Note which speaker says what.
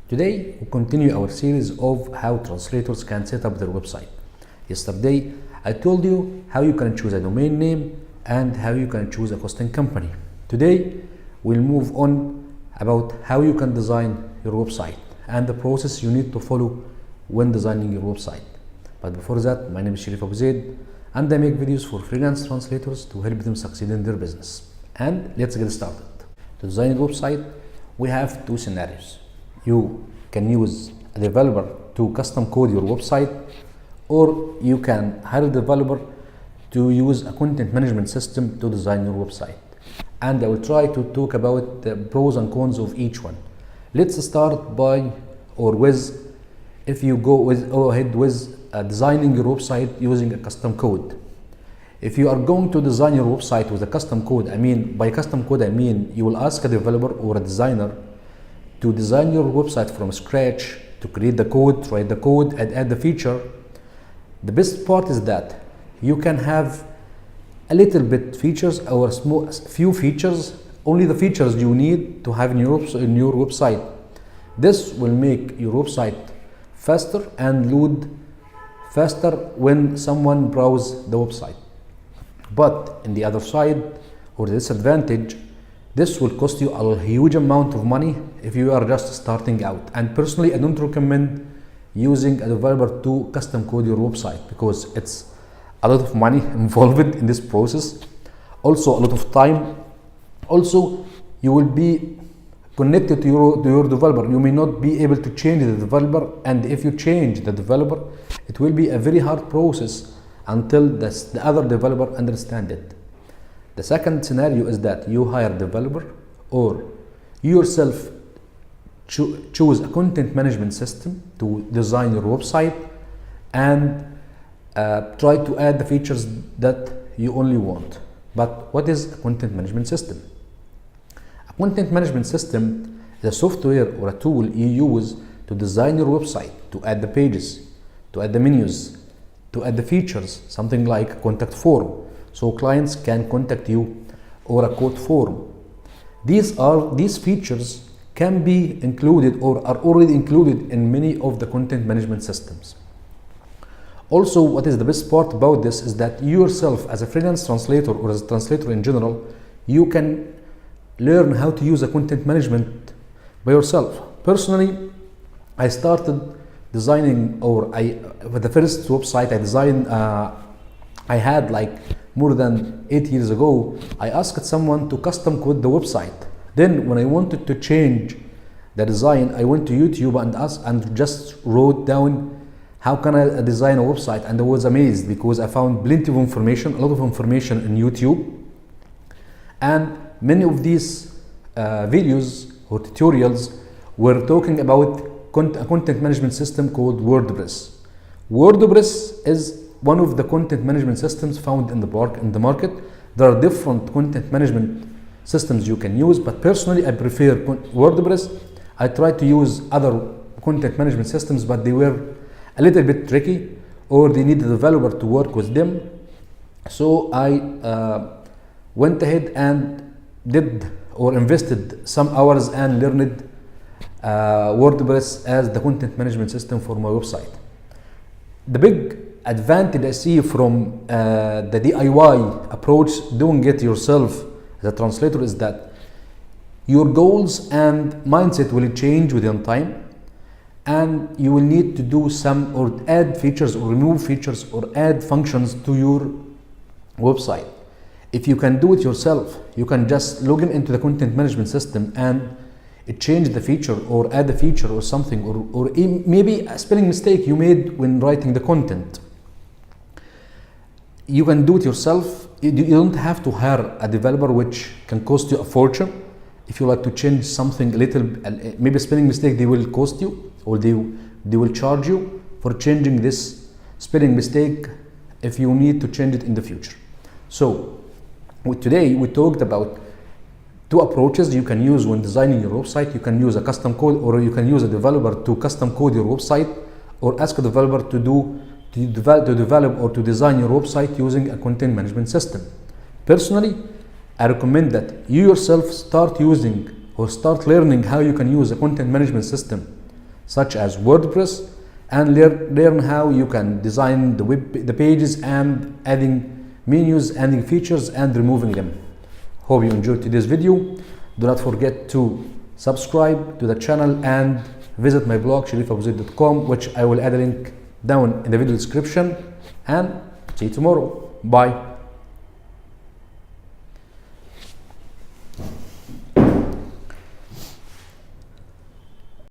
Speaker 1: Today, we continue our series of how translators can set up their website. Yesterday, I told you how you can choose a domain name and how you can choose a hosting company. Today, we'll move on about how you can design your website and the process you need to follow when designing your website. But before that, my name is Sharif Abu Zaid, and I make videos for freelance translators to help them succeed in their business. And let's get started. To design a website, we have two scenarios. You can use a developer to custom code your website, or you can hire a developer to use a content management system to design your website. And I will try to talk about the pros and cons of each one. Let's start if you go ahead with designing your website using a custom code. If you are going to design your website with a custom code, by custom code I mean you will ask a developer or a designer to design your website from scratch, to create the code, write the code, and add the feature. The best part is that you can have a little bit features or few features, only the features you need to have in your website. This will make your website faster and load faster when someone browses the website. But in the other side, or the disadvantage, this will cost you a huge amount of money if you are just starting out. And personally, I don't recommend using a developer to custom code your website because it's a lot of money involved in this process. Also a lot of time. Also, you will be connected to your developer. You may not be able to change the developer, and if you change the developer, it will be a very hard process until the other developer understands it. The second scenario is that you hire a developer or you yourself choose a content management system to design your website and try to add the features that you only want. But what is a content management system? A content management system is a software or a tool you use to design your website, to add the pages, to add the menus, to add the features, something like a contact form, so clients can contact you, or a quote form. These features can be included or are already included in many of the content management systems. Also, what is the best part about this is that you yourself, as a freelance translator or as a translator in general, you can learn how to use a content management by yourself. Personally, I started designing, with the first website I designed, I had like more than 8 years ago. I asked someone to custom code the website. Then when I wanted to change the design, I went to YouTube and just wrote down how can I design a website, and I was amazed because I found plenty of information, a lot of information in YouTube. And many of these videos or tutorials were talking about a content management system called WordPress. WordPress is one of the content management systems found in the market. There are different content management systems you can use, but personally I prefer WordPress. I tried to use other content management systems, but they were a little bit tricky, or they need a developer to work with them. So I went ahead and invested some hours and learned WordPress as the content management system for my website. The big advantage I see from the DIY approach, doing it yourself as a translator, is that your goals and mindset will change within time, and you will need to do some or add features or remove features or add functions to your website. If you can do it yourself, you can just log into the content management system and change the feature or add the feature or something, or maybe a spelling mistake you made when writing the content. You can do it yourself. You don't have to hire a developer, which can cost you a fortune. If you like to change something a little, maybe a spelling mistake, they will cost you, or they will charge you for changing this spelling mistake if you need to change it in the future. So today we talked about two approaches you can use when designing your website. You can use a custom code, or you can use a developer to custom code your website, or ask a developer to develop or to design your website using a content management system. Personally, I recommend that you yourself start using or start learning how you can use a content management system such as WordPress, and learn how you can design the pages and adding menus, adding features and removing them. Hope you enjoyed today's video. Do not forget to subscribe to the channel and visit my blog sharifabuzid.com, which I will add a link down in the video description, and see you tomorrow. Bye.